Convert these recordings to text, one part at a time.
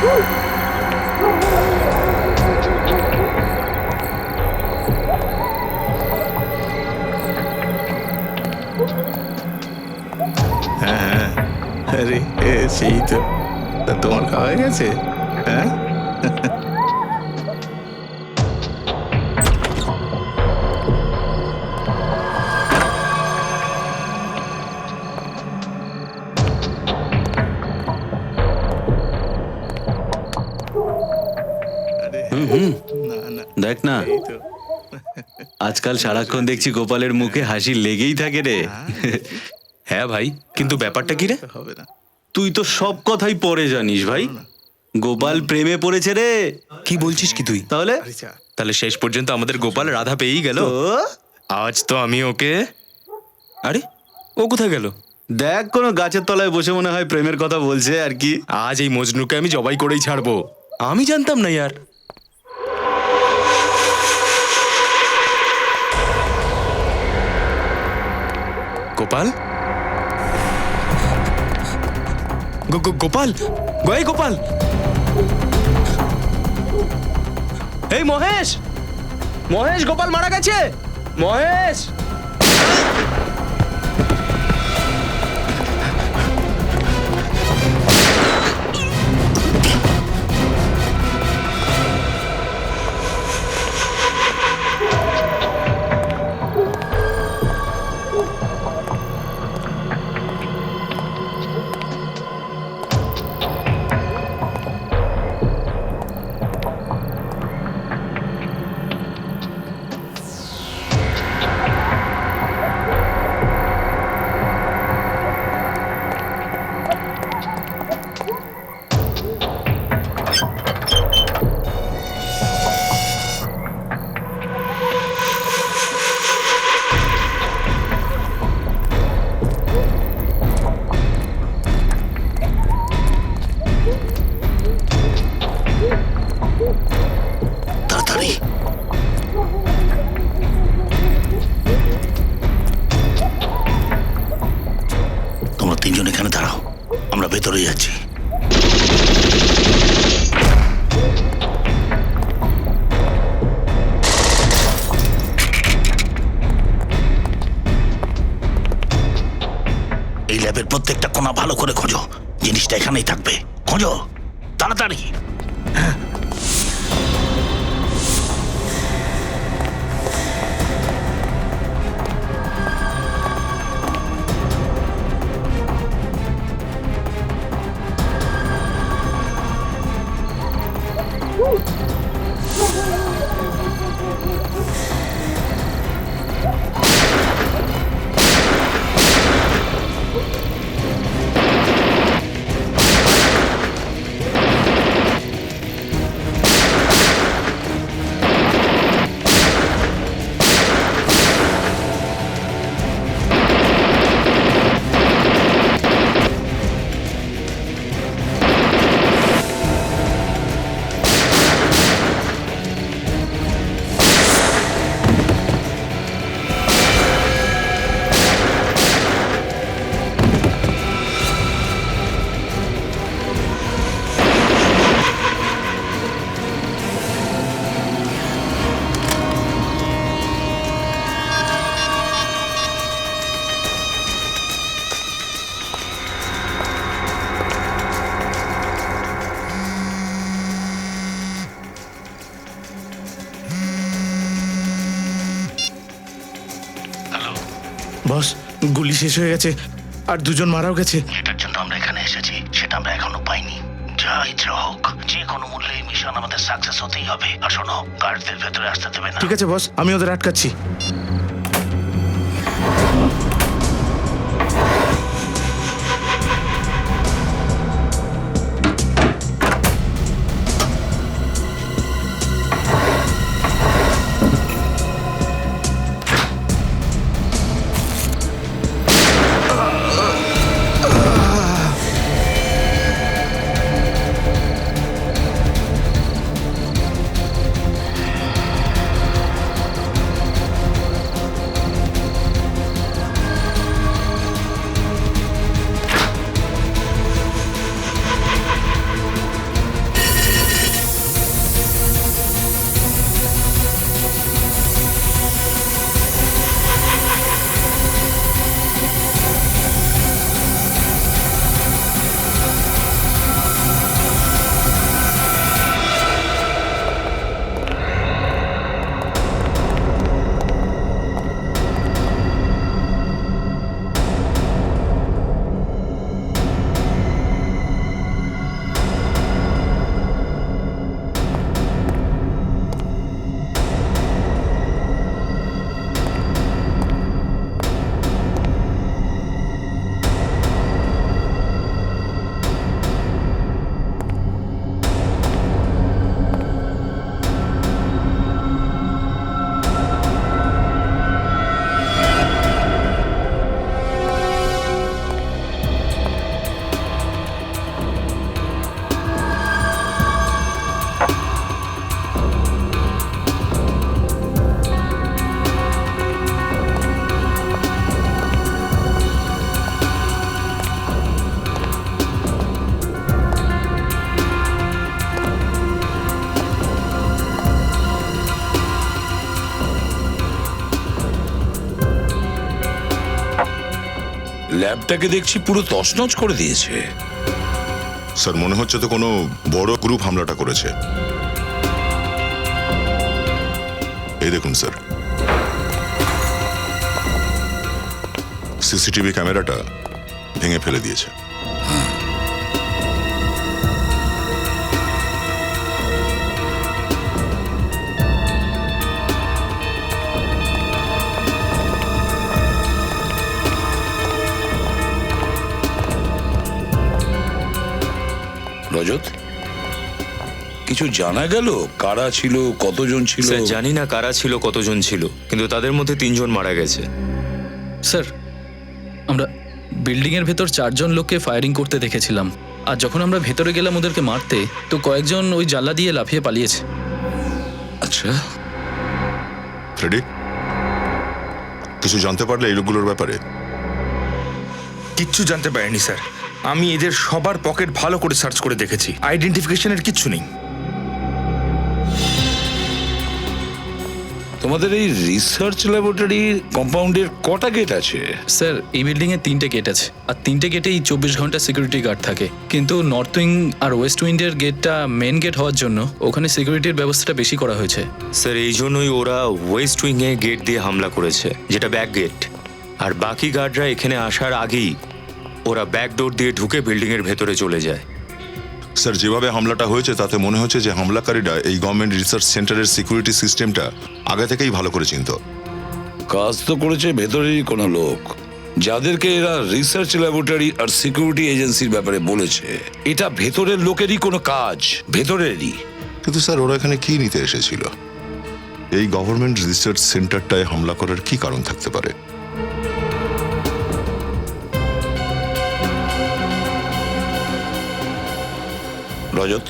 হ্যাঁ, আরে সেই তো। তা তোমার খাওয়া হয়ে গেছে? হ্যাঁ, আরে না না, দেখ না, এই তো। আজকাল সারাক্ষণ দেখছি গোপালের মুখে হাসি লেগেই থাকে রে। হ্যাঁ ভাই, কিন্তু ব্যাপারটা কি রে? হবে না। তুই তো সব কথাই পরে জানিস ভাই। গোপাল প্রেমে পড়েছে রে। কি বলছিস কি তুই? তাহলে আরে চা। তাহলে শেষ পর্যন্ত আমাদের গোপাল রাধা পেয়েই গেল। তো আজ তো আমি ওকে, আরে ও কোথায় গেল? দেখ, কোনো গাছের তলায় বসে মনে হয় প্রেমের কথা বলছে আর কি। আজ এই মজনুকে আমি জবাই করেই ছাড়বো। আমি জানতাম না ইয়ার। গোপাল, গোপাল, গোপাল, এই মহেশ, মহেশ, গোপাল মারা গেছে, মহেশ। তাড়াতাড়ি তোমরা তিনজন এখানে দাঁড়াও, আমরা ভেতরে যাচ্ছি। এই ল্যাবের প্রত্যেকটা কোণা ভালো করে খোঁজো, জিনিসটা এখানেই থাকবে। খোঁজো তাড়াতাড়ি। বস, গুলি শেষ হয়ে গেছে আর দুজন মারাও গেছে। যেটার জন্য আমরা এখানে এসেছি সেটা আমরা এখনো পাইনি। যা ইচ্ছা হোক, যে কোনো মূল্যে এই মিশন আমাদের সাকসেস হতেই হবে। আর শোনো, গার্ডদের ভেতরে আসতে দেবে না। ঠিক আছে বস, আমি ওদের আটকাচ্ছি। ল্যাবটাকে দেখছি পুরো তছনছ করে দিয়েছে। স্যার মনে হচ্ছে তো কোনো বড় গ্রুপ হামলাটা করেছে। এই দেখুন স্যার, সিসিটিভি ক্যামেরাটা ভেঙে ফেলে দিয়েছে। রজত, কিছু জানা গেল কারা ছিল, কতজন ছিল? স্যার জানি না কারা ছিল, কতজন ছিল, কিন্তু তাদের মধ্যে 3 জন মারা গেছে। স্যার, আমরা বিল্ডিংয়ের ভেতর 4 জন লোককে ফায়ারিং করতে দেখেছিলাম, আর যখন আমরা ভেতরে গেলাম ওদেরকে মারতে, তো কয়েকজন ওই জানলা দিয়ে লাফিয়ে পালিয়েছে। আচ্ছা, ফ্রেডি, কিছু জানতে পারলে এই লোকগুলোর ব্যাপারে? কিচ্ছু জানতে পারিনি স্যার। আমি এদের সবার পকেট ভালো করে সার্চ করে দেখেছি, আইডেন্টিফিকেশনের কিচ্ছু নেই। তোমাদের এই রিসার্চ ল্যাবরেটরির কম্পাউন্ডের কটা গেট আছে? স্যার, এই বিল্ডিংয়ে 3টে গেট আছে, আর 3টে গেটেই 24 ঘন্টা সিকিউরিটি গার্ড থাকে। কিন্তু নর্থ উইং আর ওয়েস্ট উইন্ডের গেটটা মেন গেট হওয়ার জন্য ওখানে সিকিউরিটির ব্যবস্থাটা বেশি করা হয়েছে। স্যার এই জন্যই ওরা ওয়েস্ট উইংয়ে গেট দিয়ে হামলা করেছে, যেটা ব্যাক গেট। আর বাকি গার্ডরা এখানে আসার আগেই ওরা ব্যাক ডোর দিয়ে ঢুকে বিল্ডিংয়ের ভেতরে চলে যায়। স্যার, যেভাবে হামলাটা হয়েছে তাতে মনে হচ্ছে যে হামলাকারীরা এই গভর্নমেন্ট রিসার্চ সেন্টারের সিকিউরিটি সিস্টেমটা আগে থেকেই ভালো করে চিনত। কাজ তো করেছে ভেতরেরই কোনো লোক, যাদেরকে এরা রিসার্চ ল্যাবরেটরি আর সিকিউরিটি এজেন্সির ব্যাপারে বলেছে। এটা ভেতরের লোকেরই কোনো কাজ, ভেতরেরই। কিন্তু স্যার, ওরা এখানে কি নিতে এসেছিল? এই গভর্নমেন্ট রিসার্চ সেন্টারটায় হামলা করার কি কারণ থাকতে পারে? রজত,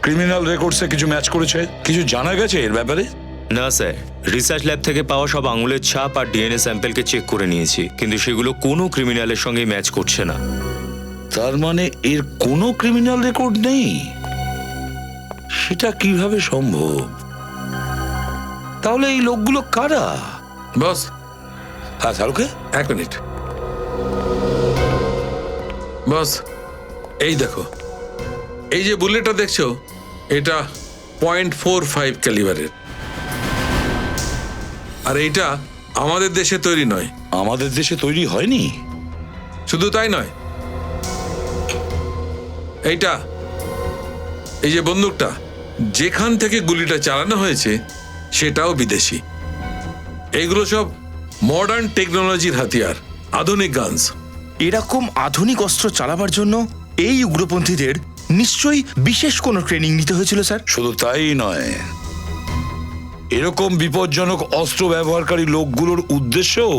ক্রিমিনাল রেকর্ডসে কিছু ম্যাচ করেছে? কিছু জানা গেছে এর ব্যাপারে? না স্যার, রিসার্চ ল্যাব থেকে পাওয়া সব আঙুলের ছাপ আর ডিএনএ স্যাম্পেলকে চেক করে নিয়েছি, কিন্তু সেগুলো কোনো ক্রিমিনালের সঙ্গে ম্যাচ করছে না। তার মানে এর কোনো ক্রিমিনাল রেকর্ড নেই? সেটা কিভাবে সম্ভব? তাহলে এই লোকগুলো কারা? বস, হ্যাঁ শাহরুখে, 1 মিনিট। বস, এই দেখো, এই যে বুলেটটা দেখছো, এটা .45 ক্যালিবারের। আর এইটা আমাদের দেশে তৈরি নয়। আমাদের দেশে তৈরি হয়নি? শুধু তাই নয়, এইটা, এই যে বন্দুকটা যেখান থেকে গুলিটা চালানো হয়েছে সেটাও বিদেশি। এইগুলো সব মডার্ন টেকনোলজির হাতিয়ার, আধুনিক গানস। এরকম আধুনিক অস্ত্র চালাবার জন্য এই উগ্রপন্থীদের নিশ্চয়ই বিশেষ কোনো ট্রেনিং নিতে হয়েছিল স্যার। শুধু তাই নয়, এরকম বিপজ্জনক অস্ত্র ব্যবহারকারী লোকগুলোর উদ্দেশ্যও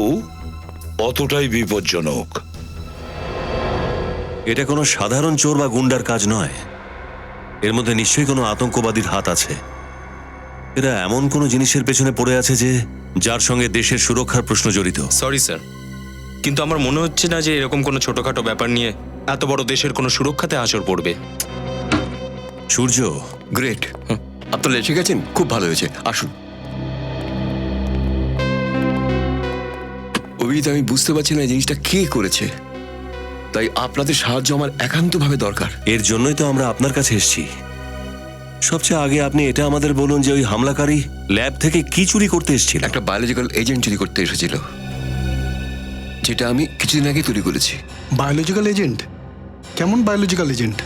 অতটাই বিপজ্জনক। এটা কোনো সাধারণ চোর বা গুন্ডার কাজ নয়, এর মধ্যে নিশ্চয়ই কোনো আতঙ্কবাদীর হাত আছে। এরা এমন কোনো জিনিসের পেছনে পড়ে আছে যে যার সঙ্গে দেশের সুরক্ষার প্রশ্ন জড়িত। সরি স্যার, কিন্তু আমার মনে হচ্ছে না যে এরকম কোনো ছোটখাটো ব্যাপার নিয়ে এত বড় দেশের কোনো সুরক্ষাতে আঁচড় পড়বে। সূর্য, গ্রেট, আপনারা এসে গেছেন, খুব ভালো হয়েছে, আসুন। অভিজিৎ, আমি বুঝতে পারছি না এই জিনিসটা কে করেছে, তাই আপনাদের সাহায্য আমার একান্তভাবে দরকার। এর জন্যই তো আমরা আপনার কাছে এসেছি। সবচেয়ে আগে আপনি এটা আমাদের বলুন যে ওই হামলাকারী ল্যাব থেকে কি চুরি করতে এসেছিল? একটা বায়োলজিক্যাল এজেন্ট চুরি করতে এসেছিল, যেটা আমি কিছুদিন আগে তৈরি করেছি। Biological agent? কেমন বায়োলজিক্যাল এজেন্ট?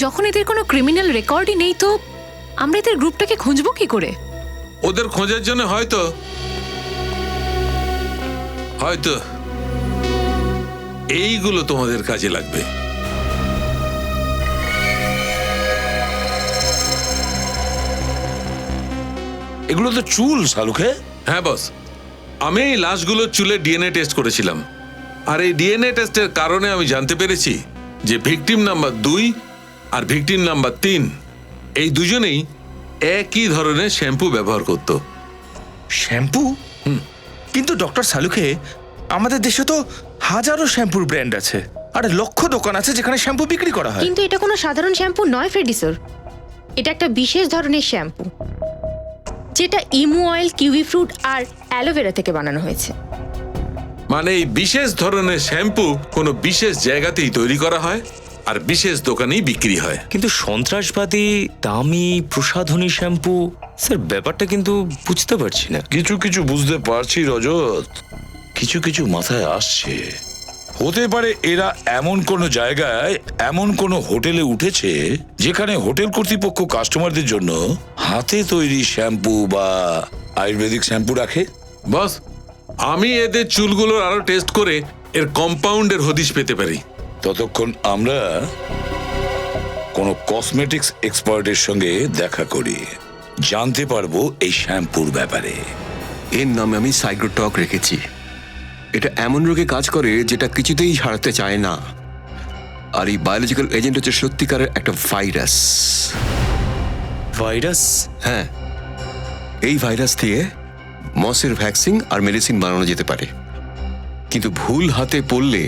যখন এদের কোনো ক্রিমিনাল রেকর্ডই নেই, তো আমরা এদের গ্রুপটাকে খুঁজবো কি করে? ওদের খোঁজার জন্য হয়তো এইগুলো তোমাদের কাজে লাগবে। এগুলো তো চুল শাহরুখে। হ্যাঁ বস, আমি এই লাশগুলোর চুলে ডিএনএ টেস্ট করেছিলাম, আর এই ডিএনএ টেস্টের কারণে আমি জানতে পেরেছি যে ভিকটিম নাম্বার 2 আর ভিকটিম নাম্বার 3 এই দুজনেই একই ধরনের শ্যাম্পু ব্যবহার করত। শ্যাম্পু? কিন্তু ডক্টর সালুখে, আমাদের দেশে তো হাজারো শ্যাম্পুর ব্র্যান্ড আছে, আরে লক্ষ দোকান আছে যেখানে শ্যাম্পু বিক্রি করা হয়। কিন্তু এটা কোনো সাধারণ শ্যাম্পু নয় ফ্রেডি স্যার, এটা একটা বিশেষ ধরনের শ্যাম্পু যেটা ইমু অয়েল, কিউই ফ্রুট আর অ্যালোভেরা থেকে বানানো হয়েছে। মানে এই বিশেষ ধরনের শ্যাম্পু কোনো বিশেষ জায়গাতেই তৈরি করা হয় আর বিশেষ দোকানেই বিক্রি হয়। কিন্তু সন্ত্রাসবাদী দামি প্রসাধনী শ্যাম্পু, স্যার ব্যাপারটা কিন্তু বুঝতে পারছি না। কিছু কিছু বুঝতে পারছি রজত, কিছু কিছু মাথায় আসছে। হতে পারে এরা এমন কোন জায়গায়, এমন কোন হোটেলে উঠেছে যেখানে হোটেল কর্তৃপক্ষ কাস্টমারদের জন্য হাতে তৈরি শ্যাম্পু বা আয়ুর্বেদিক শ্যাম্পু রাখে। বস, আমি এদের চুলগুলোর আরো টেস্ট করে এর কম্পাউন্ডের হদিশ পেতে পারি। ততক্ষণ আমরা কোন কসমেটিক্স এক্সপার্টের সঙ্গে দেখা করি, জানতে পারবো এই শ্যাম্পুর ব্যাপারে। এর নামে আমি সাইক্রোটক রেখেছি। এটা এমন রোগে কাজ করে যেটা কিছুতেই ছাড়াতে চায় না। আর এই বায়োলজিক্যাল এজেন্ট হচ্ছে সত্যিকারের একটা ভাইরাস। ভাইরাস? হ্যাঁ, এই ভাইরাস দিয়ে মসের ভ্যাকসিন আর মেডিসিন বানানো যেতে পারে, কিন্তু ভুল হাতে পড়লে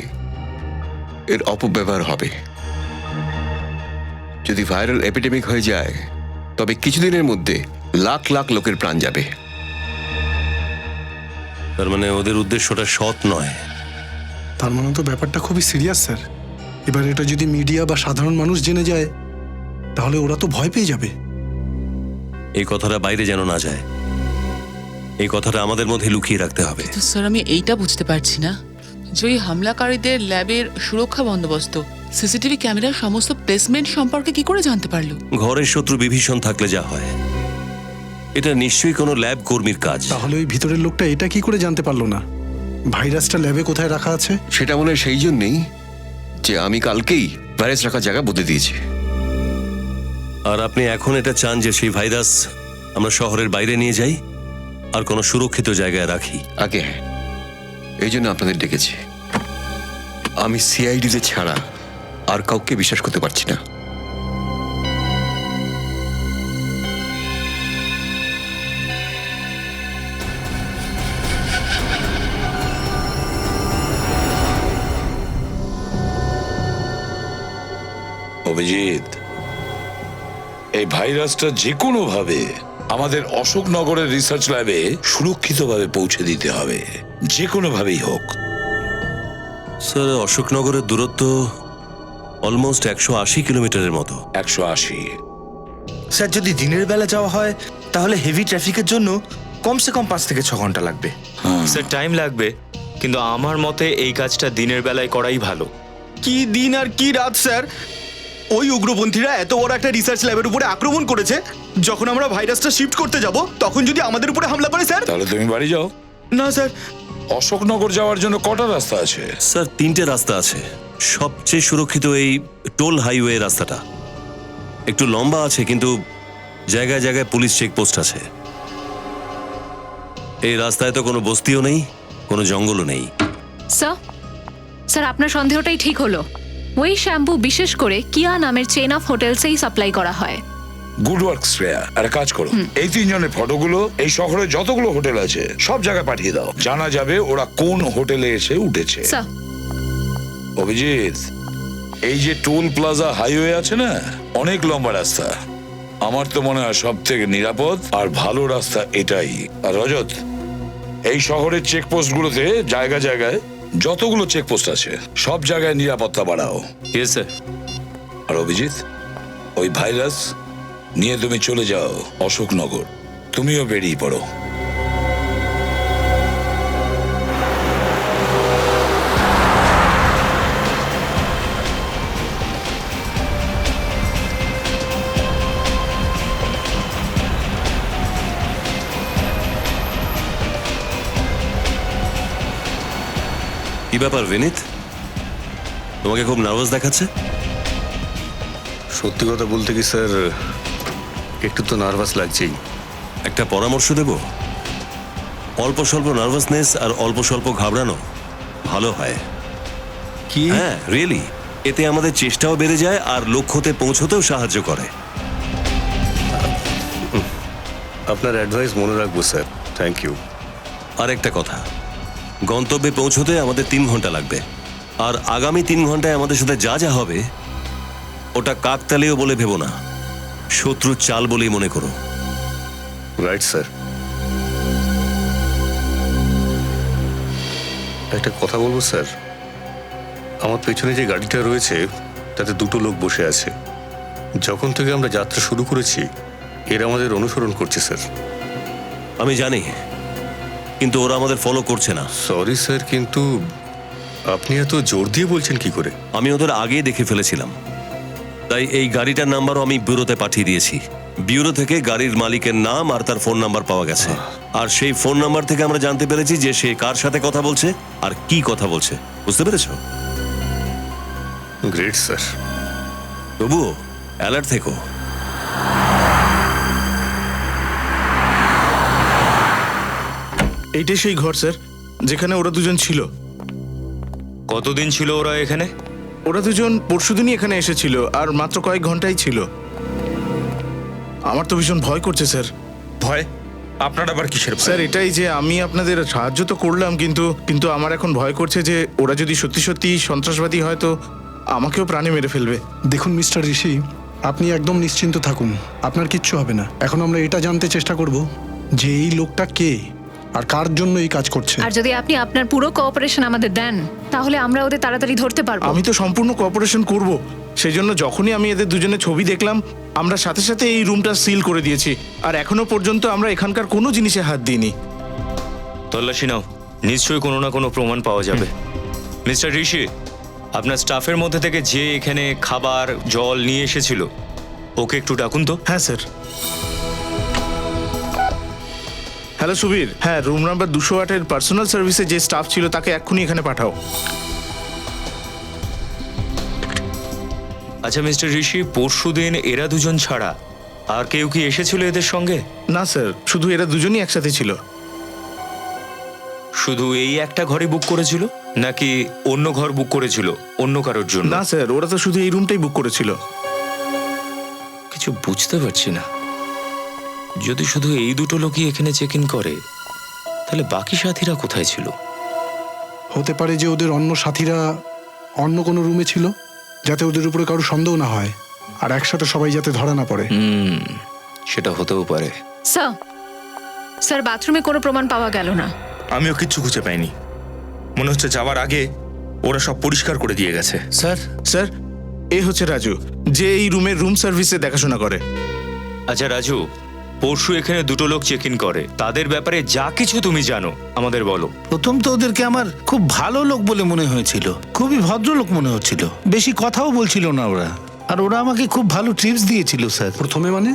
এর অপব্যবহার হবে। যদি ভাইরাল এপিডেমিক হয়ে যায় তবে কিছুদিনের মধ্যে লাখ লাখ লোকের প্রাণ যাবে। তার মানে ওদের উদ্দেশ্যটা সৎ নয়। তার মানে তো ব্যাপারটা খুবই সিরিয়াস স্যার। এবার এটা যদি মিডিয়া বা সাধারণ মানুষ জেনে যায় তাহলে ওরা তো ভয় পেয়ে যাবে। এই কথাটা বাইরে যেন না যায়, এই কথাটা আমাদের মধ্যে লুকিয়ে রাখতে হবে। তো স্যার আমি এইটা বুঝতে পারছি না যে ওই হামলাকারীদের ল্যাবের সুরক্ষা বন্দোবস্ত, সিসিটিভি ক্যামেরার সমস্ত প্লেসমেন্ট সম্পর্কে কি করে জানতে পারলো? ঘরের শত্রু বিভীষণ থাকলে যা হয়, এটা নিশ্চয়ই কোনো ল্যাব কর্মীর কাজ। তাহলে ওই ভিতরের লোকটা এটা কি করে জানতে পারলো না ভাইরাসটা ল্যাবে কোথায় রাখা আছে? সেটা মনে হয় সেই জন্যেই যে আমি কালকেই ভাইরাস রাখার জায়গা বদলে দিয়েছি। আর আপনি এখন এটা চান যে সেই ভাইরাস আমরা শহরের বাইরে নিয়ে যাই আর কোনো সুরক্ষিত জায়গায় রাখি? আগে হ্যাঁ, এই জন্য আপনাদের ডেকেছি। আমি সিআইডিতে ছাড়া আর কাউকে বিশ্বাস করতে পারছি না। অভিজিৎ, এই ভাইরাসটা যে কোনো ভাবে আমাদের অশোকনগরের রিসার্চ ল্যাবে সুরক্ষিতভাবে পৌঁছে দিতে হবে, যে কোনো ভাবেই হোক। স্যার, অশোকনগরের দূরত্ব অলমোস্ট 180 কিলোমিটারের মতো। 180? স্যার, যদি দিনের বেলা যাওয়া হয় তাহলে হেভি ট্রাফিকের জন্য কমসে কম 5 থেকে 6 ঘন্টা লাগবে। স্যার টাইম লাগবে, কিন্তু আমার মতে এই কাজটা দিনের বেলায় করাই ভালো। কি দিন আর কি রাত স্যার, ওই উগ্রপন্থীরা এত বড় একটা রিসার্চ ল্যাবের উপরে আক্রমণ করেছে। যখন আমরা ভাইরাসটা শিফট করতে যাব তখন যদি আমাদের উপরে হামলা করে স্যার? তাহলে তুমি বাড়ি যাও। না স্যার, অশোকনগর যাওয়ার জন্য কটা রাস্তা আছে? স্যার, 3টে রাস্তা আছে। সবচেয়ে সুরক্ষিত এই টোল হাইওয়ে রাস্তাটা। একটু লম্বা আছে, কিন্তু জায়গায় জায়গায় পুলিশ চেকপোস্ট আছে। এই রাস্তায় তো কোনো বস্তিও নেই, কোনো জঙ্গলও নেই। স্যার আপনার সন্দেহটাই ঠিক হলো। ওই শ্যাম্পু বিশেষ করে কিয়া নামের চেইন অফ হোটেলসেই সাপ্লাই করা হয়। Good work Shreya. একটা কাজ করো, এই 3 জনের ফটোগুলো এই শহরে যতগুলো হোটেল আছে সব জায়গায় পাঠিয়ে দাও, জানা যাবে ওরা কোন হোটেলে এসে উঠেছে। স্যার, অভিজিৎ, এই যে টোল প্লাজা হাইওয়ে আছে না, অনেক লম্বা রাস্তা। আমার তো মনে হয় সব থেকে নিরাপদ আর ভালো রাস্তা এটাই। আর রজত, এই শহরের চেকপোস্ট গুলোতে জায়গায় জায়গায় যতগুলো চেকপোস্ট আছে সব জায়গায় নিরাপত্তা বাড়াও। Yes sir. আর অভিজিৎ, ওই ভাইরাস নিয়ে তুমি চলে যাও অশোকনগর। তুমিও বেরিয়ে পড়ো। কি ব্যাপার বিনীত, তোমাকে খুব নার্ভাস দেখাচ্ছে? সত্যি কথা বলতে কি স্যার, একটু তো নার্ভাস লাগছেই। একটা পরামর্শ দেব, অল্প স্বল্প নার্ভাসনেস আর অল্প স্বল্প ঘাবড়ানো ভালো হয়। কি? হ্যাঁ, রিয়েলি। এতে আমাদের চেষ্টাও বেড়ে যায় আর লক্ষ্যতে পৌঁছতেও সাহায্য করে। আপনার অ্যাডভাইস মনে রাখবো স্যার, থ্যাংক ইউ। আর একটা কথা, গন্তব্যে পৌঁছতে আমাদের 3 ঘন্টা লাগবে। আর আগামী 3 ঘন্টায় আমাদের সাথে যা যা হবে ওটা কাকতালীয় বলে ভেবো না, শত্রুর চাল বলেই মনে করো। Right sir. একটা কথা বলবো স্যার, আমার পেছনে যে গাড়িটা রয়েছে তাতে 2টো লোক বসে আছে। যখন থেকে আমরা যাত্রা শুরু করেছি এরা আমাদের অনুসরণ করছে স্যার। আমি জানি, কিন্তু ওরা আমাদের ফলো করছে না। সরি স্যার, কিন্তু আপনি এত জোর দিয়ে বলছেন কি করে? আমি ওদের আগেই দেখে ফেলেছিলাম, তাই এই গাড়িটার নাম্বারও আমি ব্যুরোতে পাঠিয়ে দিয়েছি। ব্যুরো থেকে গাড়ির মালিকের নাম আর তার ফোন নাম্বার পাওয়া গেছে, আর সেই ফোন নাম্বার থেকে আমরা জানতে পেরেছি যে সে কার সাথে কথা বলছে আর কি কথা বলছে। বুঝতে পেরেছো? Great sir. তবুও অ্যালার্ট থেকো। এইটাই সেই ঘর স্যার যেখানে ওরা দুজন ছিল। কতদিন ছিল ওরা এখানে? ওরা দুজন পরশুদিনই এখানে এসেছিল, আর মাত্র কয়েক ঘন্টাই ছিল। আমার তো ভীষণ ভয় করছে স্যার। ভয়? আপনার আবার কিসের ভয়? স্যার এটাই যে আমি আপনাদের সাহায্য তো করলাম, কিন্তু আমার এখন ভয় করছে যে ওরা যদি সত্যি সত্যি সন্ত্রাসবাদী হয় তো আমাকেও প্রাণে মেরে ফেলবে। দেখুন মিস্টার ঋষি, আপনি একদম নিশ্চিন্ত থাকুন, আপনার কিচ্ছু হবে না। এখন আমরা এটা জানতে চেষ্টা করব যে এই লোকটা কে আর কার জন্য এই কাজ করছে। আর যদি আপনি আপনার পুরো কোঅপারেশন আমাদের দেন তাহলে আমরা ওদের তাড়াতাড়ি ধরতে পারবো। আমি তো সম্পূর্ণ কোঅপারেশন করব। সেই জন্য যখনই আমি এদের দুজনের ছবি দেখলাম আমরা সাথে সাথে এই রুমটা সিল করে দিয়েছি, আর এখনো পর্যন্ত আমরা এখানকার কোনো জিনিসে হাত দিইনি। তল্লাশি নাও, নিশ্চয়ই কোনো না কোনো প্রমাণ পাওয়া যাবে। মিস্টার ঋষি, আপনার স্টাফের মধ্যে থেকে যে এখানে খাবার জল নিয়ে এসেছিল ওকে একটু ডাকুন তো। হ্যাঁ স্যার। হ্যালো সুবীর, হ্যাঁ রুম নাম্বার 208-এর পার্সোনাল সার্ভিসে যে স্টাফ ছিল তাকে এক্ষুনি এখানে পাঠাও। আচ্ছা মিস্টার ঋষি, পরশুদিন এরা দুজন ছাড়া আর কেউ কি এসেছিল এদের সঙ্গে? না স্যার, শুধু এরা দুজনই একসাথে ছিল। শুধু এই একটা ঘরে বুক করেছিল নাকি অন্য ঘর বুক করেছিল অন্য কারোর জন্য? না স্যার, ওরা তো শুধু এই রুমটাই বুক করেছিল। কিছু বুঝতে পারছি না। যদি শুধু এই 2টো লোকই এখানে চেক ইন করে তাহলে বাকি সাথীরা কোথায় ছিল? হতে পারে যে ওদের অন্য সাথীরা অন্য কোনো রুমে ছিল, যাতে ওদের উপরে কারো সন্দেহ না হয় আর একসাথে সবাই যাতে ধরা না পড়ে। সেটা হতেও পারে। স্যার বাথরুমে কোনো প্রমাণ পাওয়া গেল না। আমিও কিচ্ছু খুঁজে পাইনি। মনে হচ্ছে যাওয়ার আগে ওরা সব পরিষ্কার করে দিয়ে গেছে। স্যার এ হচ্ছে রাজু, যে এই রুমের রুম সার্ভিসে দেখাশোনা করে। আচ্ছা রাজু, পরশু এখানে 2টো লোক চেক ইন করে, তাদের ব্যাপারে যা কিছু তুমি জানো আমাদের বলো। প্রথম তো ওদেরকে আমার খুব ভালো লোক বলে মনে হয়েছিল, খুবই ভদ্রলোক মনে হচ্ছিল, বেশি কথাও বলছিল না ওরা, আর ওরা আমাকে খুব ভালো টিপস দিয়েছিল স্যার। প্রথমে মানে?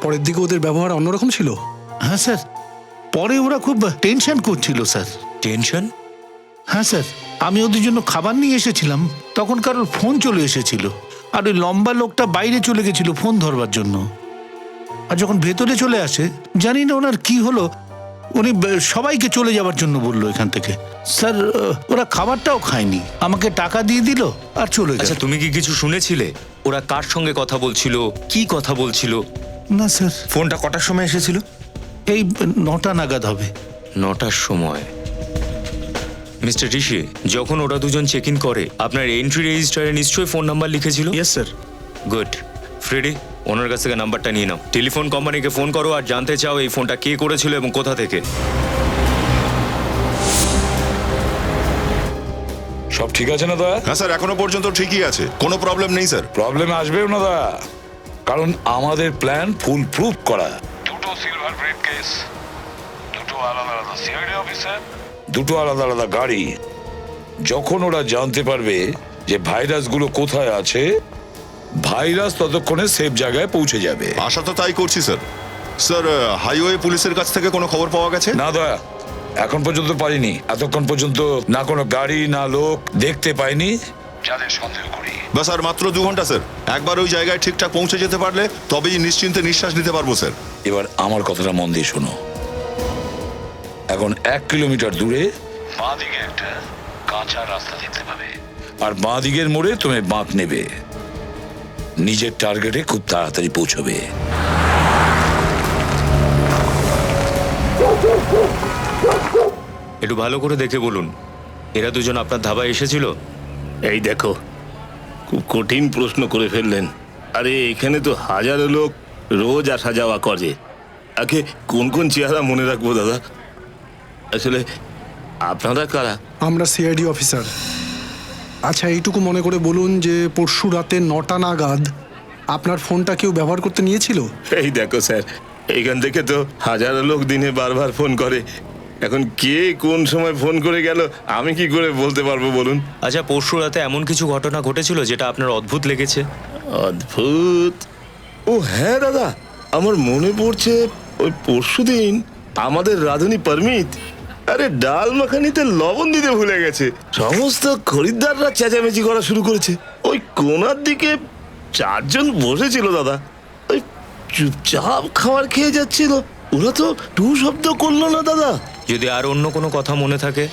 পরের দিকে ওদের ব্যবহার অন্যরকম ছিল? হ্যাঁ স্যার, পরে ওরা খুব টেনশন করছিল স্যার। টেনশন? হ্যাঁ স্যার, আমি ওদের জন্য খাবার নিয়ে এসেছিলাম, তখন কারোর ফোন চলে এসেছিল, আর ওই লম্বা লোকটা বাইরে চলে গেছিল ফোন ধরবার জন্য। আর যখন ভেতরে চলে আসে, জানি না ওনার কি হলো, উনি সবাইকে চলে যাওয়ার জন্য বললো এখান থেকে। স্যার ওরা খাবারটাও খায়নি, আমাকে টাকা দিয়ে দিল আর চলে গেল। আচ্ছা তুমি কি কিছু শুনেছিলে ওরা কার সঙ্গে কথা বলছিল, কি কথা বলছিল? না স্যার। ফোনটা কটার সময় এসেছিল? এই 9টা নাগাদ হবে। 9টার সময়? মিস্টার ঋষি, যখন ওরা দুজন চেক ইন করে আপনার এন্ট্রি রেজিস্টারে নিশ্চয়ই ফোন নাম্বার লিখেছিল? Yes sir. গুড। ফ্রেডি, ওনার কাছ থেকে নাম্বারটা নিয়ে নাও, টেলিফোন কোম্পানিকে ফোন করো আর জানতে চাও এই ফোনটা কে করেছিল এবং কোথা থেকে। সব ঠিক আছে না দয়া? হ্যাঁ স্যার, এখনো পর্যন্ত ঠিকই আছে, কোনো প্রবলেম নেই স্যার। প্রবলেম আসবেও না দয়া, কারণ আমাদের প্ল্যান ফুল প্রুফ করা। 2টো সিলভার ব্রিফকেস, 2টো আলাদা আলাদা সিআইডি অফিসার, 2টো আলাদা আলাদা গাড়ি। যখন ওরা জানতে পারবে যে ভাইরাসগুলো কোথায় আছে, ভাইরাস ততক্ষণে সেফ জায়গায় পৌঁছে যাবে। আশা তো তাই করছি স্যার। স্যার হাইওয়ে পুলিশের কাছ থেকে কোনো খবর পাওয়া গেছে? না দয়া, এখন পর্যন্ত পারিনি। এতক্ষণ পর্যন্ত না কোনো গাড়ি না লোক দেখতে পাইনি যাদের সন্দেহ করি। বাস আর মাত্র 2 ঘন্টা স্যার। একবার ওই জায়গায় ঠিকঠাক পৌঁছে যেতে পারলে তবেই নিশ্চিন্তে নিঃশ্বাস নিতে পারবো স্যার। এবার আমার কথাটা মন দিয়ে শোনো। এখন 1 কিলোমিটার দূরে বাঁ দিকে একটা কাঁচা রাস্তা দেখতে পাবে, আর বাঁ দিকের মোড়ে তুমি বাঁক নেবে, নিজের টার্গেটে খুব তাড়াতাড়ি পৌঁছবে। একটু ভালো করে দেখে বলুন, এরা দুজন আপনার ধাবায় এসেছিল? এই দেখো, খুব কঠিন প্রশ্ন করে ফেললেন। আরে এখানে তো হাজারো লোক রোজ আসা যাওয়া করে, আগে কোন কোন চেহারা মনে রাখবো দাদা? আসলে আপনারা কারা? আমরা সিআইডি অফিসার। আচ্ছা, এইটুকু মনে করে বলুন যে পরশু রাতে 9টা নাগাদ আপনার ফোনটা কেউ ব্যবহার করতে নিয়েছিল? এই দেখো স্যার, এইখান থেকে তো হাজারো লোক দিনে বারবার ফোন করে, এখন কে কোন সময় ফোন করে গেল আমি কি করে বলতে পারবো বলুন? আচ্ছা, পরশু রাতে এমন কিছু ঘটনা ঘটেছিল যেটা আপনার অদ্ভুত লেগেছে? অদ্ভুত? ও হ্যাঁ দাদা, আমার মনে পড়ছে ওই পরশুদিন আমাদের রাঁধুনি পারমিত আরে ডাল মাখানিতে লবণ দিতে ভুলে গেছে। সমস্ত খরিদ্দাররা চেঁচামেচি করা শুরু করেছে। ওই কোনার দিকে 4 জন বসেছিল দাদা, ওই চুপচাপ খাবার খেয়ে যাচ্ছিল, ওরা তো টু শব্দ করলো না দাদা। যদি আর অন্য কোনো কথা মনে থাকে,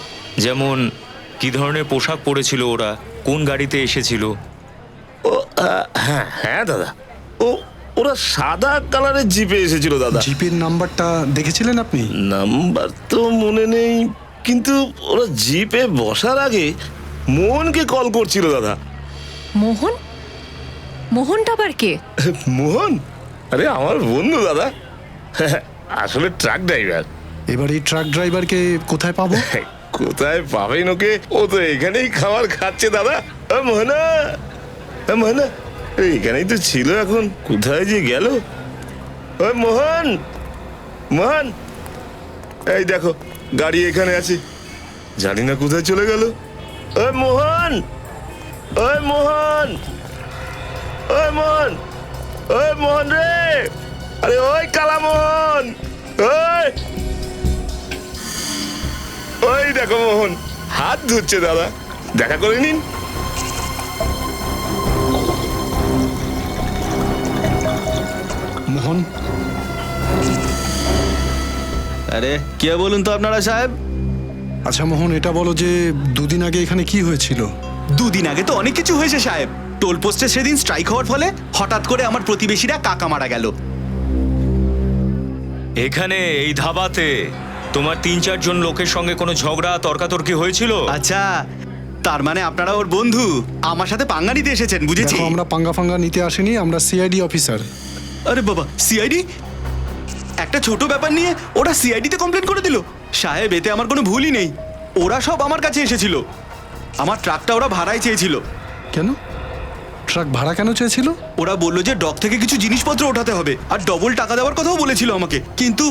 যেমন কি ধরনের পোশাক পরেছিল ওরা, কোন গাড়িতে এসেছিল? ও হ্যাঁ হ্যাঁ দাদা, ওরা সাদা কালারের জিপে এসেছিল দাদা। জিপের নাম্বারটা দেখেছিলেন আপনি? নাম্বার তো মনে নেই, কিন্তু ওরা জিপে বসার আগে মোহনকে কল করছিল দাদা। মোহন? মোহনটা আবার কে? মোহন? আরে আমার বন্ধু দাদা, আসলে ট্রাক ড্রাইভার। এবার এই ট্রাক ড্রাইভারকে কোথায় পাবো? কোথায় পাবেন ওকে? ও তো এখানেই খাবার খাচ্ছে দাদা। মোহনা, মোহনা এখানেই তো ছিল, এখন কোথায় যে গেল? ওই মোহন, মোহন এই দেখো গাড়ি এখানে আছে, জানি না কোথায় চলে গেল। ওই মোহন, ওই মোহন, ওই মোহন, ওই মোহন রে, আরে ওই কালা মোহন, ওই ওই দেখো মোহন হাত ধুচ্ছে দাদা, দেখা করে নিন। মোহন, আরে কে বলুন তো আপনারা সাহেব? আচ্ছা মোহন, এটা বলো যে দুদিন আগে এখানে কি হয়েছিল? দুদিন আগে তো অনেক কিছু হয়েছে সাহেব। টোল পোস্টে সেদিন স্ট্রাইক হওয়ার ফলে হঠাৎ করে আমার প্রতিবেশীরা কাকা মারা গেল। এখানে এই ধাবাতে তোমার 3-4 জন লোকের সঙ্গে কোনো ঝগড়া তর্কাতর্কি হয়েছিল? আচ্ছা, তার মানে আপনারা ওর বন্ধু, আমার সাথে পাঙ্গা নিতে এসেছেন, বুঝেছি। দেখো, আমরা পাঙ্গা ফাঙ্গা নিতে আসিনি, আমরা সিআইডি অফিসার। আরে বাবা, সিআইডি? একটা ছোট ব্যাপার নিয়ে ওরা সিআইডিতে কমপ্লেন করে দিল? সাহেব, এতে আমার কোনো ভুলই নেই। ওরা সব আমার কাছে এসেছিল, আমার ট্রাকটা ওরা ভাড়ায় চেয়েছিল। কেন? ট্রাক ভাড়া কেন চেয়েছিল? ওরা বললো যে ডক থেকে কিছু জিনিসপত্র ওঠাতে হবে আর ডবল টাকা দেওয়ার কথাও বলেছিল আমাকে, কিন্তু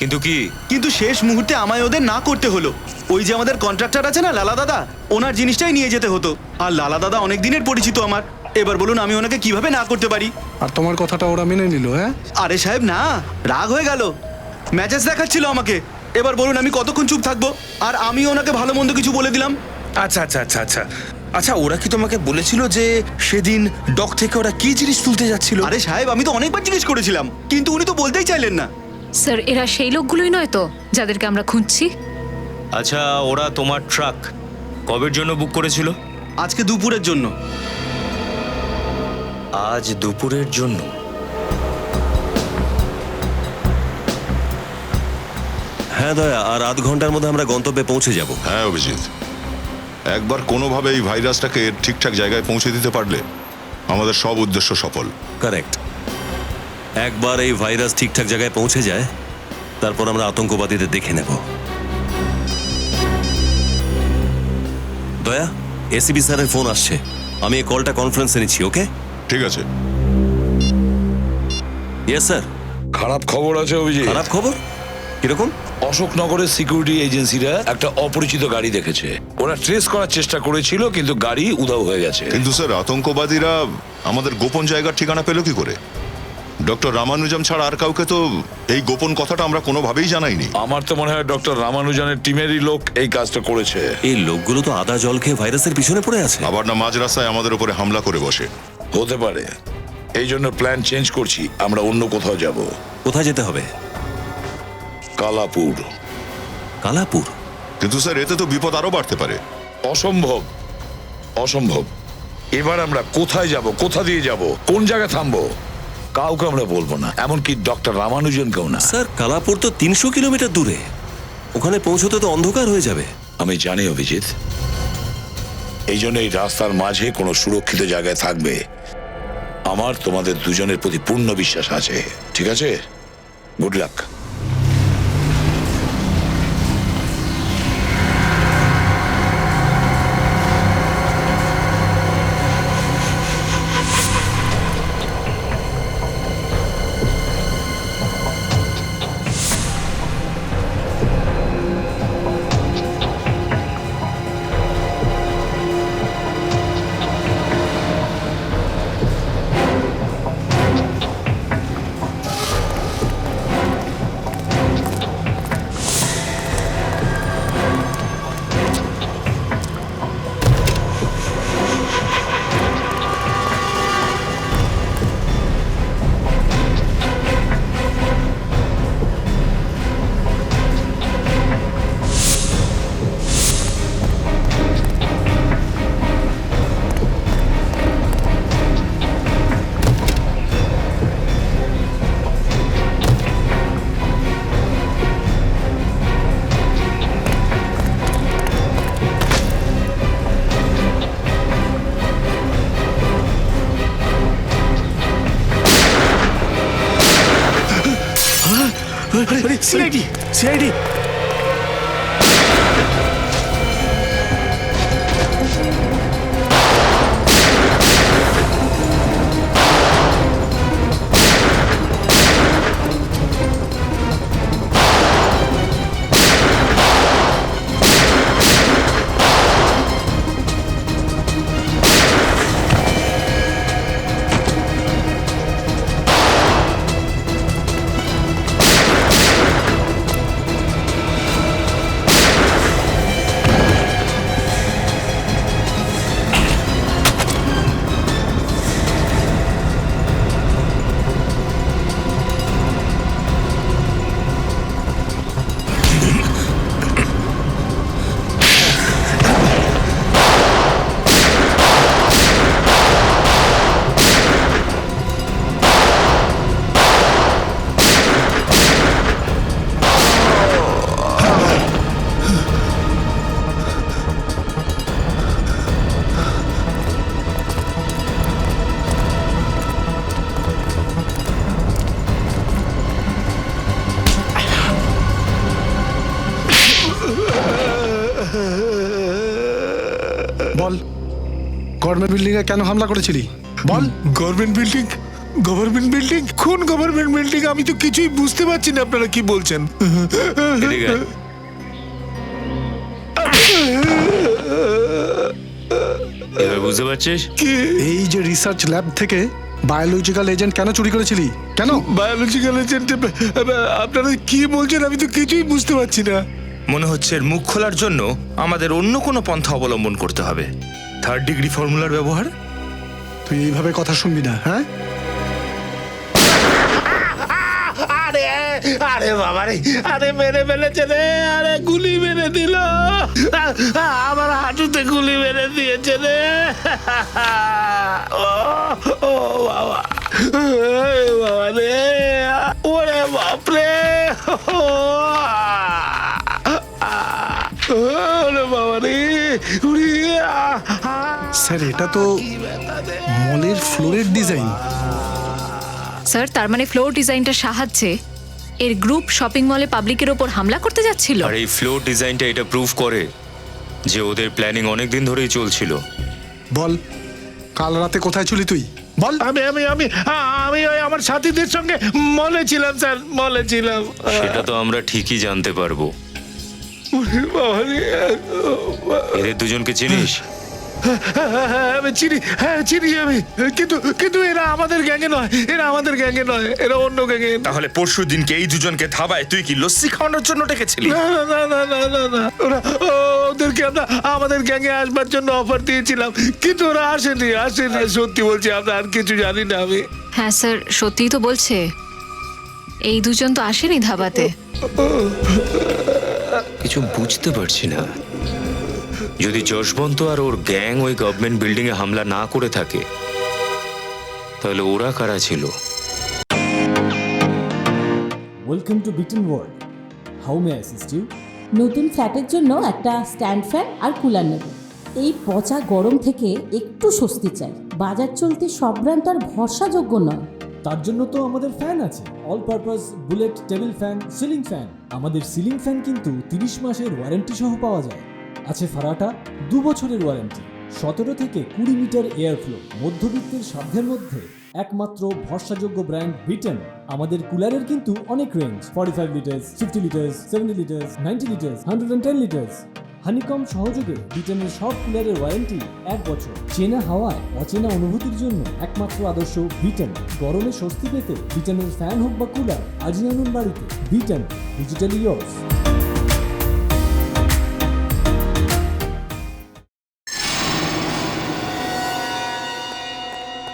কিন্তু কি? কিন্তু শেষ মুহূর্তে আমায় ওদের না করতে হলো। ওই যে আমাদের কন্ট্রাক্টর আছে না, লালা দাদা, ওনার জিনিসটাই নিয়ে যেতে হতো। আর লালা দাদা অনেক দিনের পরিচিত আমার। এবার বলুন আমি ওনাকে কিভাবে না করতে পারি? আর তোমার কথাটা ওরা মেনে নিল? হ্যাঁ। আরে সাহেব না, রাগ হয়ে গেল, ম্যাচেস দেখাচ্ছিল আমাকে। এবার বলুন আমি কতক্ষণ চুপ থাকবো? আর আমি ওনাকে ভালো মন্দ কিছু বলে দিলাম। আচ্ছা আচ্ছা আচ্ছা আচ্ছা আচ্ছা, ওরা কি তোমাকে বলেছিল যে সেদিন ডক থেকে ওরা কি জিনিস তুলতে যাচ্ছিল? আরে সাহেব, আমি তো অনেকবার জিজ্ঞেস করেছিলাম, কিন্তু উনি তো বলতেই চাইলেন না। স্যার, এরা সেই লোকগুলোই নয় তো যাদেরকে আমরা খুঁজছি? আচ্ছা, ওরা তোমার ট্রাক কবের জন্য বুক করেছিল? আজকে দুপুরের জন্য। আজ দুপুরের জন্য? হ্যাঁ দয়া, আর আধ ঘন্টার মধ্যে আমরা গন্তব্যে পৌঁছে যাব। হ্যাঁ অভিজিৎ, একবার কোনোভাবে এই ভাইরাসটাকে ঠিকঠাক জায়গায় পৌঁছে দিতে পারলে আমাদের সব উদ্দেশ্য সফল। কারেক্ট। একবার এই ভাইরাস ঠিকঠাক জায়গায় পৌঁছে যায়, তারপর আমরা আতঙ্কবাদীদের দেখে নেব। দয়া, এসিবি স্যারের ফোন আসছে, আমি এই কলটা কনফারেন্সে নিচ্ছি। ওকে, ঠিক আছে। Yes sir. খারাপ খবর আছে অভিজিৎ। খারাপ খবর? কিরকম? অশোকনগরের সিকিউরিটি এজেন্সিরা একটা অপরিচিত গাড়ি দেখেছে। ওরা ট্রেস করার চেষ্টা করেছিল, কিন্তু গাড়ি উধাও হয়ে গেছে। কিন্তু স্যার, আতঙ্কবাদীরা আমাদের গোপন জায়গার ঠিকানা পেল কি করে? ডক্টর রামানুজম ছাড়া আর কাউকে তো এই গোপন কথাটা আমরা কোনোভাবেই জানাইনি। আমার তো মনে হয় ডক্টর রামানুজনের টিমেরই লোক এই কাজটা করেছে। এই লোকগুলো তো আদা জল খেয়ে ভাইরাসের পিছনে পড়ে আছে। আবার না মাঝ রাস্তায় আমাদের উপরে হামলা করে বসে। হতে পারে, এই জন্য প্ল্যান চেঞ্জ করছি, আমরা অন্য কোথাও যাব। কোথায় যেতে হবে? কালাপুর। কালাপুর? কিন্তু স্যার, এতে তো বিপদ আরো বাড়তে পারে। অসম্ভব, অসম্ভব। এবার আমরা কোথায় যাব, কোথা দিয়ে যাব, কোন জায়গায় থামবো, কাউকে আমরা বলবো না, এমনকি ডক্টর রামানুজনকেও না। স্যার, কালাপুর তো 300 কিলোমিটার দূরে, ওখানে পৌঁছতে তো অন্ধকার হয়ে যাবে। আমি জানি অভিজিৎ, এই জন্য এই রাস্তার মাঝে কোনো সুরক্ষিত জায়গায় থাকবে। আমার তোমাদের দুজনের প্রতি পূর্ণ বিশ্বাস আছে, ঠিক আছে? Good luck. সিআইডি সিআইডি বল, গভর্নমেন্ট বিল্ডিং এ কেন হামলা করেছিলি? বল। Government building? Government building? কোন গভর্নমেন্ট বিল্ডিং? আমি তো কিছুই বুঝতে পারছি না আপনারা কি বলছেন। এবার বুঝতে পারছিস? এই যে রিসার্চ ল্যাব থেকে বায়োলজিক্যাল এজেন্ট কেন চুরি করেছিলি? কেন বায়োলজিক্যাল এজেন্ট? আপনারা কি বলছেন আমি তো কিছুই বুঝতে পারছি না। মনে হচ্ছে এর মুখ খোলার জন্য আমাদের অন্য কোনো পন্থা অবলম্বন করতে হবে। 3rd ডিগ্রি ফর্মুলার ব্যবহার? তুই এইভাবে কথা শুনবি না, হ্যাঁ? আরে আরে বাবা রে, আরে মেরে ফেলেছে রে, আরে গুলি মেরে দিল, আমার হাঁটুতে গুলি মেরে দিয়েছে রে। ও বাবা, বাবা রে, ওরে বাপরে, ওরে বাবা রে। স্যার, এটা তো মলের ফ্লোরের ডিজাইন। স্যার, তার মানে ফ্লোর ডিজাইনটার সাহায্যে এর গ্রুপ শপিং মলে পাবলিকের ওপর হামলা করতে যাচ্ছিল। আর এই ফ্লোর ডিজাইনটা এটা প্রুফ করে যে ওদের প্ল্যানিং অনেক দিন ধরেই চলছিল। বল, কাল রাতে কোথায় ছিলি তুই? বল। আমি আমি আমি আমি ওই আমার সাথীদের সঙ্গে মলে ছিলাম স্যার, মলে ছিলাম। সেটা তো আমরা ঠিকই জানতে পারবো। এদের দুজনকে চিনিস? আমি চিনি, হ্যাঁ চিনি আমি, কিন্তু কিন্তু এরা আমাদের গ্যাংয়ে নয়, এরা আমাদের গ্যাংয়ে নয়, এরা অন্য গ্যাংয়ে। তাহলে পরশু দিনকে এই দুজনকে ধাবায় তুই কি লস্যি খাওয়ানোর জন্য ডেকেছিলি? না না না না না না, ওদেরকে আমরা আমাদের গ্যাংয়ে আসবার জন্য অফার দিয়েছিলাম, কিন্তু ওরা আসেনি, আসেনি। সত্যি বলছি, আমরা আর কিছু জানি না। আমি হ্যাঁ স্যার, সত্যিই তো বলছে। এই দুজন তো আসেনি ধাবাতে। কিছু বুঝতে পারছি না। যদি যশবন্ত আর ওর গ্যাং ওই গভর্নমেন্ট বিল্ডিং এ হামলা না করে থাকে, তাহলে ওরা কারা ছিল? Welcome to Beaton world. How may I assist you? নতুন ফ্ল্যাটের জন্য একটা স্ট্যান্ড ফ্যান আর কুলার নেব। এই পচা গরম থেকে একটু স্বস্তি চাই। বাজার চলতে সব ব্র্যান্ড আর ভরসাযোগ্য নয়। তার জন্য তো আমাদের ফ্যান আছে, all purpose bullet table fan, ceiling fan. আমাদের সিলিং ফ্যান কিন্তু 30 মাসের ওয়ারেন্টি সহ পাওয়া যায়। আছে ফারাটা 2 বছরের ওয়ারেন্টি, 17 থেকে 20 মিটার এয়ার ফ্লো, মধ্যবিত্তের সাধ্যের মধ্যে একমাত্র ভরসাযোগ্য ব্র্যান্ড ব্রিটেন। আমাদের কুলারের কিন্তু অনেক range, 45 litres, 50 litres, 70 litres, 90 litres, 110 litres. Honeycomb সহযোগে ব্রিটেনের সব কুলারের ওয়ারেন্টি 1 বছর। চেনা হাওয়ায় অচেনা অনুভূতির জন্য একমাত্র আদর্শ ব্রিটেন। গরমে স্বস্তি পেতে ব্রিটেনের ফ্যান হোক বা কুলার, আজই আনুন বাড়িতে। Britain, digitally yours.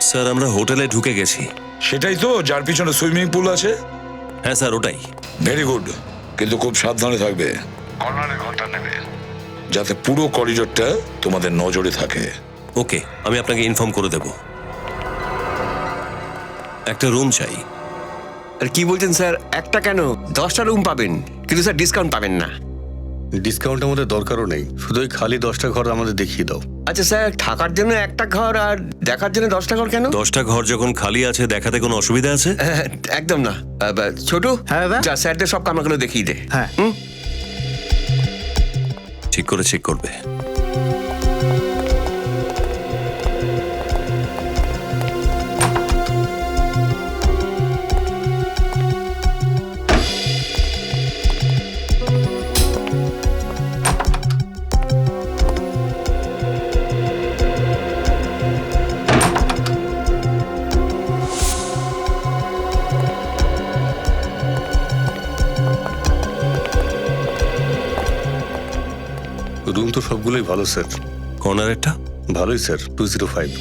স্যার আমরা হোটেলে ঢুকে গেছি। সেটাই তো, যার পিছনে সুইমিং পুল আছে? হ্যাঁ স্যার ওটাই। ভেরি গুড, কিন্তু খুব সাবধানে থাকবে। কর্নারে ঘরটা নেবে, যাতে পুরো করিডোরটা তোমাদের নজরে থাকে। ওকে, আমি আপনাকে ইনফর্ম করে দেব। একটা রুম চাই। আর কি বলছেন স্যার? একটা কেন, 10টা রুম পাবেন, কিন্তু স্যার ডিসকাউন্ট পাবেন না। ডিসকাউন্ট আমাদের দরকারও নেই, শুধু ওই খালি 10টা ঘর আমাদের দেখিয়ে দাও। আচ্ছা স্যার, থাকার জন্য একটা ঘর আর দেখার জন্য 10টা ঘর কেন? 10টা ঘর যখন খালি আছে, দেখাতে কোনো অসুবিধা আছে? একদম না। ছোট, যা স্যারদের সব কামরাগুলো দেখিয়ে দে। হ্যাঁ, ঠিক করে চেক করবে। রুম তো সবগুলোই ভালো স্যার। কর্নারেরটা ভালোই স্যার, 205।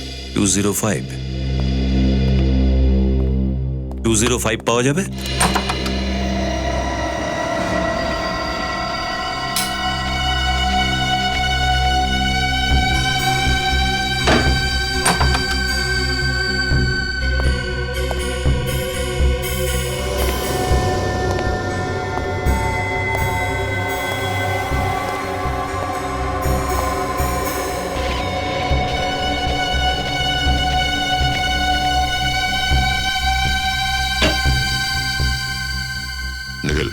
205 পাওয়া যাবে? নিখিল,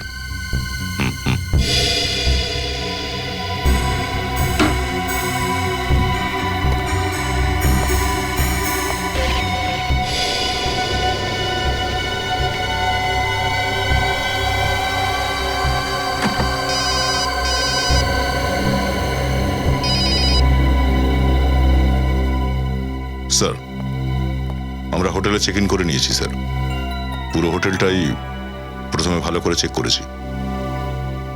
স্যার আমরা হোটেলে চেক ইন করে নিয়েছি স্যার। পুরো হোটেলটাই প্রথমে ভালো করে চেক করেছি,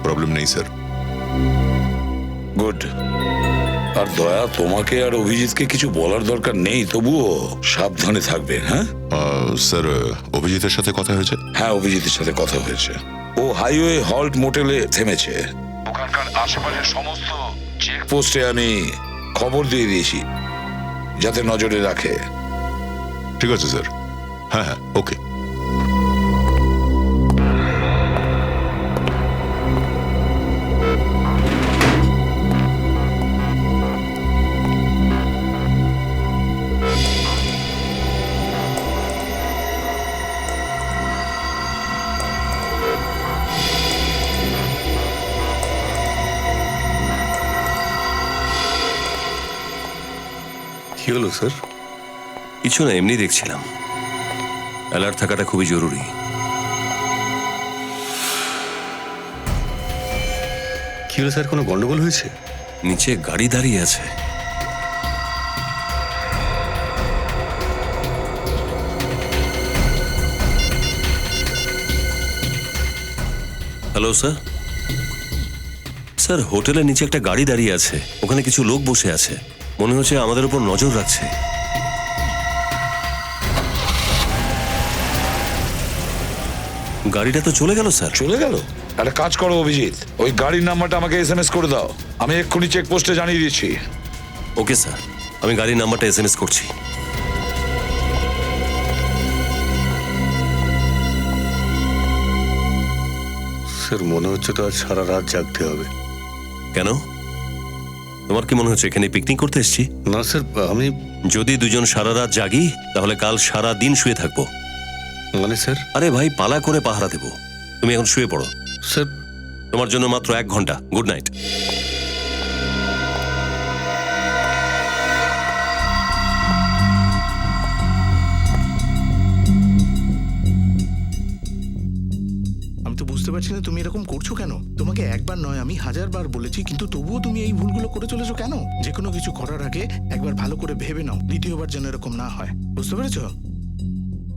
প্রবলেম নেই স্যার। গুড। আর দয়া, তোমাকে আর অভিজিৎকে কিছু বলার দরকার নেই, তবুও সাবধানে থাকবে। হ্যাঁ স্যার, অভিজিতের সাথে কথা হয়েছে? হ্যাঁ, অভিজিতের সাথে কথা হয়েছে। ও হাইওয়ে হল্ট মোটেলে থেমেছে। ওখানকার আশেপাশের সমস্ত চেকপোস্টে আমি খবর দিয়ে দিয়েছি, যাতে নজরে রাখে। ঠিক আছে স্যার। হ্যাঁ হ্যাঁ, ওকে। কি হলো স্যার? কিছু না, এমনি দেখছিলাম। অ্যালার্ট থাকাটা খুবই জরুরি। কি হলো স্যার, কোনো গন্ডগোল হয়েছে? নিচে গাড়ি দাঁড়িয়ে আছে। Hello sir. স্যার, হোটেলের নিচে একটা গাড়ি দাঁড়িয়ে আছে, ওখানে কিছু লোক বসে আছে, মনে হচ্ছে আমাদের উপর নজর রাখছে। গাড়িটা তো চলে গেল স্যার। চলে গেল? একটা কাজ করো অভিজিৎ, ওই গাড়ির নাম্বারটা আমাকে SMS করে দাও, আমি এক্ষুনি চেকপোস্টে জানিয়ে দিচ্ছি। ওকে স্যার, আমি গাড়ির নাম্বারটা SMS করছি। স্যার মনে হচ্ছে তো আজ সারা রাত জাগতে হবে। কেন? তোমার কি মনে হচ্ছে এখানে পিকনিক করতে এসেছি? না স্যার, আমি যদি দুজন সারা রাত জাগি তাহলে কাল সারা দিন শুয়ে থাকবো। মানে স্যার? আরে ভাই, পালা করে পাহারা দেবো। তুমি এখন শুয়ে পড়ো। স্যার, তোমার জন্য মাত্র 1 ঘন্টা। Good night. আমি তো বুঝতে পারছি না তুমি এরকম করছো কেন। তোমাকে একবার নয় আমি 1000 বার বলেছি, কিন্তু তবুও তুমি এই ভুলগুলো করে চলেছো কেন? যে কোনো কিছু করার আগে একবার ভালো করে ভেবে নাও, দ্বিতীয়বার যেন এরকম না হয়। বুঝতে পেরেছো?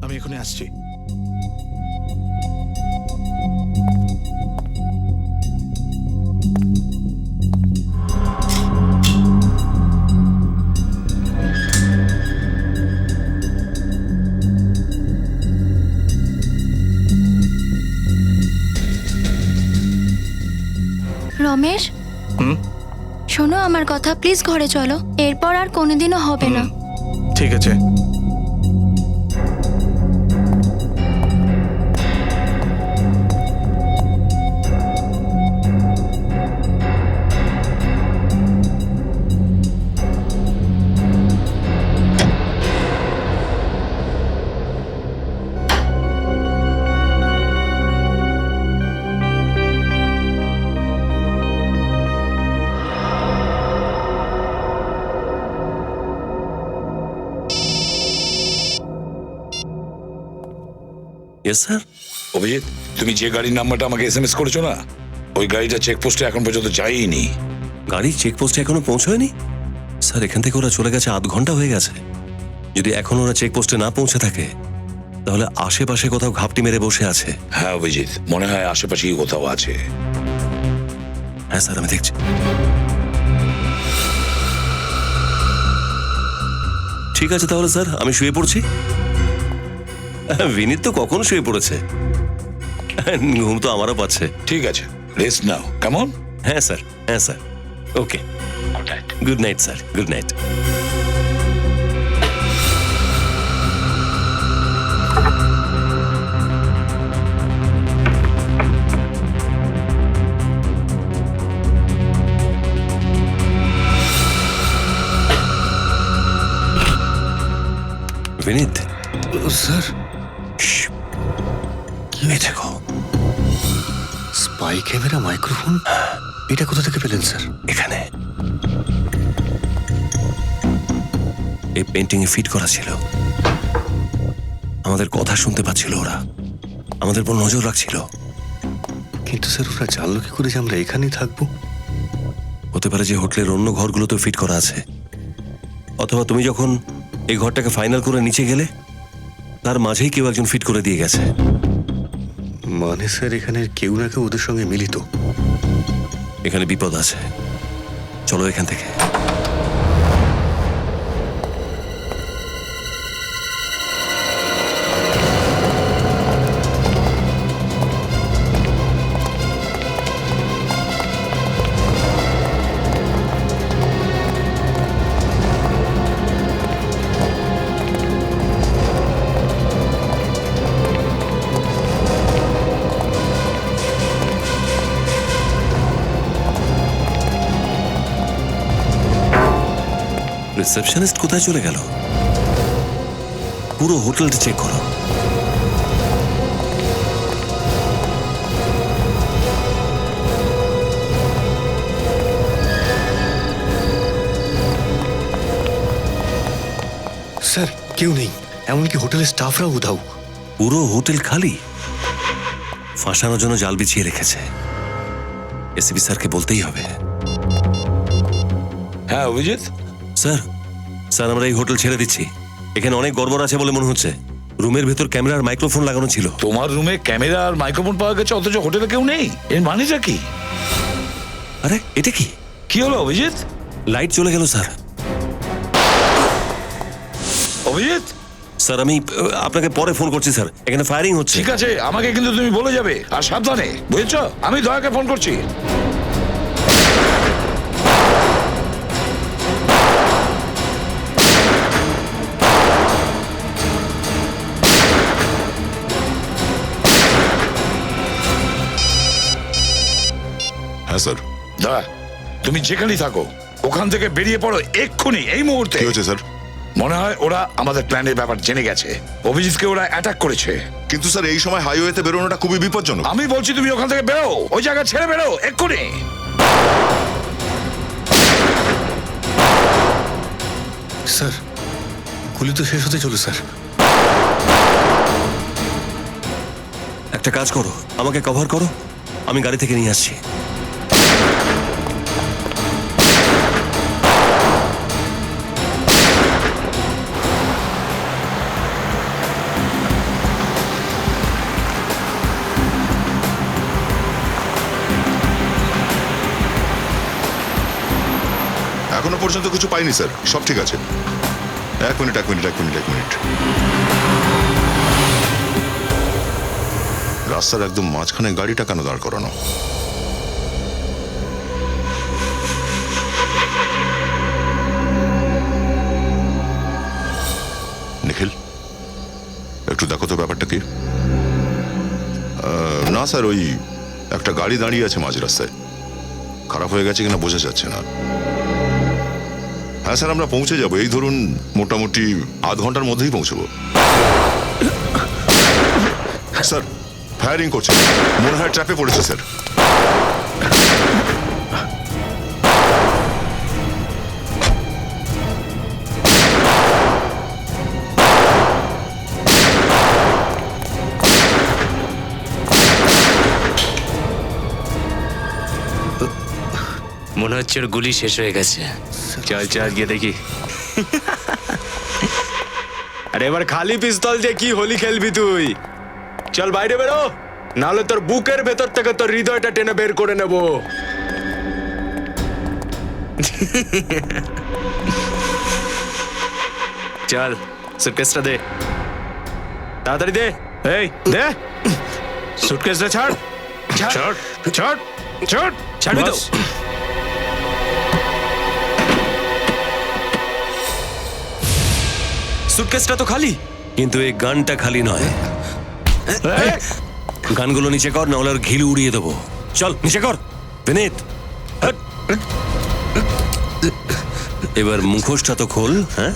আমি এখনই আসছি। রমেশ, শোনো আমার কথা, প্লিজ ঘরে চলো। এরপর আর কোনোদিনও হবে না। ঠিক আছে। Yes sir. অভিজিৎ, তুমি যে গাড়ির নাম্বারটা আমাকে এসএমএস করেছো না, ওই গাড়িটা চেকপোস্টে এখন পর্যন্ত যায়নি। গাড়ি চেকপোস্টে এখনো পৌঁছয়নি? স্যার, এখান থেকে ওরা চলে গেছে 0.5 ঘন্টা হয়ে গেছে। যদি এখন ওরা চেকপোস্টে না পৌঁছে থাকে তাহলে আশেপাশে কোথাও ঘাপটি মেরে বসে আছে। হ্যাঁ অভিজিৎ, মনে হয় আশেপাশেই কোথাও আছে। হ্যাঁ স্যার, আমি দেখছি। ঠিক আছে তাহলে স্যার, আমি শুয়ে পড়ছি। বিনীত তো কখন শুয়ে পড়েছে, ঘুম তো আমারও পাচ্ছে। ঠিক আছে, রেস্ট নাও। কেমন? হ্যাঁ স্যার, হ্যাঁ sir. Okay, good night sir, good night. Vineet. Sir, কি দেখো, স্পাই ক্যামেরা, মাইক্রোফোন, এটা কোথা থেকে পেলেন স্যার? এখানে এই পেন্টিং এ ফিট করা ছিল। আমাদের কথা শুনতে পাচ্ছিল ওরা, আমাদের উপর নজর রাখছিল। কিন্তু স্যার, ওরা জানলো কি করে যে আমরা এখানেই থাকবো? হতে পারে যে হোটেলের অন্য ঘরগুলোতে ফিট করা আছে, অথবা তুমি যখন এই ঘরটাকে ফাইনাল করে নিচে গেলে তার মাঝেই কেউ একজন ফিট করে দিয়ে গেছে। মানে স্যার, এখানে কেউ না কেউ ওদের সঙ্গে মিলিত। এখানে বিপদ আছে, চলো এখান থেকে। রিসেপশনিস্ট কোথায় চলে গেল? পুরো হোটেলটা চেক করো। স্যার, কেউ নেই, এমনকি হোটেলের স্টাফরাও উধাও। পুরো হোটেল খালি, ফাঁসানোর জন্য জাল বিছিয়ে রেখেছে। এসিপি স্যারকে বলতেই হবে। হ্যাঁ অভিজিৎ। স্যার, স্যার আমরা এই হোটেল ছেড়ে দিচ্ছি। এখানে অনেক গড়বড় আছে বলে মনে হচ্ছে। রুমের ভেতর ক্যামেরা আর মাইক্রোফোন লাগানো ছিল। তোমার রুমে ক্যামেরা আর মাইক্রোফোন পাওয়া গেছে, অথচ হোটেলে কেউ নেই। এর মানেটা কি? আরে এটা কি? কি হলো অভিজিৎ? লাইট চলে গেল স্যার। অভিজিৎ স্যার, আমি আপনাকে পরে ফোন করছি স্যার, এখানে ফায়ারিং হচ্ছে। ঠিক আছে, আমাকে কিন্তু তুমি বলে যাবে, আর সাবধানে, বুঝেছো? আমি দয়াকে ফোন করছি। হ্যাঁ স্যার। দয়া, তুমি যেখানেই থাকো ওখান থেকে বেরিয়ে পড়ো এক্ষুনি, এই মুহূর্তে। কি হয়েছে স্যার? মনে হয় ওরা আমাদের প্ল্যানের ব্যাপার জেনে গেছে। অভিজিৎকে ওরা অ্যাটাক করেছে। কিন্তু স্যার এই সময় হাইওয়েতে বেরোনোটা খুবই বিপজ্জনক। আমি বলছি তুমি ওখান থেকে বেরো, ওই জায়গা ছেড়ে বেরো এক্ষুনি। স্যার গুলি তো শেষ হতে চলো স্যার। একটা কাজ করো, আমাকে কভার করো, আমি গাড়ি থেকে নিয়ে আসছি। এখনো পর্যন্ত কিছু পাইনি স্যার, সব ঠিক আছে। এক মিনিট। রাস্তার একদম মাঝখানে গাড়িটা কেন দাঁড় করানো? নিখিল, একটু দেখো তো ব্যাপারটা কি। না স্যার, ওই একটা গাড়ি দাঁড়িয়ে আছে মাঝ রাস্তায়, খারাপ হয়ে গেছে কিনা বোঝা যাচ্ছে না। হ্যাঁ স্যার, আমরা পৌঁছে যাবো, এই ধরুন মোটামুটি আধ ঘন্টার মধ্যেই পৌঁছবো। স্যার ফায়ারিং করছে, মনে হয় ট্র্যাপে পড়েছে স্যার। মনে হচ্ছে ওর গুলি শেষ হয়ে গেছে। চল চল গিয়ে দেখি। আরে এবার খালি পিস্তল দিয়ে কি হোলি খেলবি তুই? চল বাইরে বেরো, নাহলে তোর বুকের ভেতর থেকে তোর হৃদয়টা টেনে বের করে নেব। চল সুটকেসটা দে, তাড়াতাড়ি দে। এই দে সুটকেসটা ছাড়। ছাড় ছাড় ছাড়, ছাড়বি তো? সুটকেসটা তো খালি। কিন্তু এই গানটা খালি নয়। গানগুলো নিচে কর, নাহলে ওর ঘিলু উড়িয়ে দেবো। চল নিচে কর বিনীত। এবার মুখোশটা তো খোল। হ্যাঁ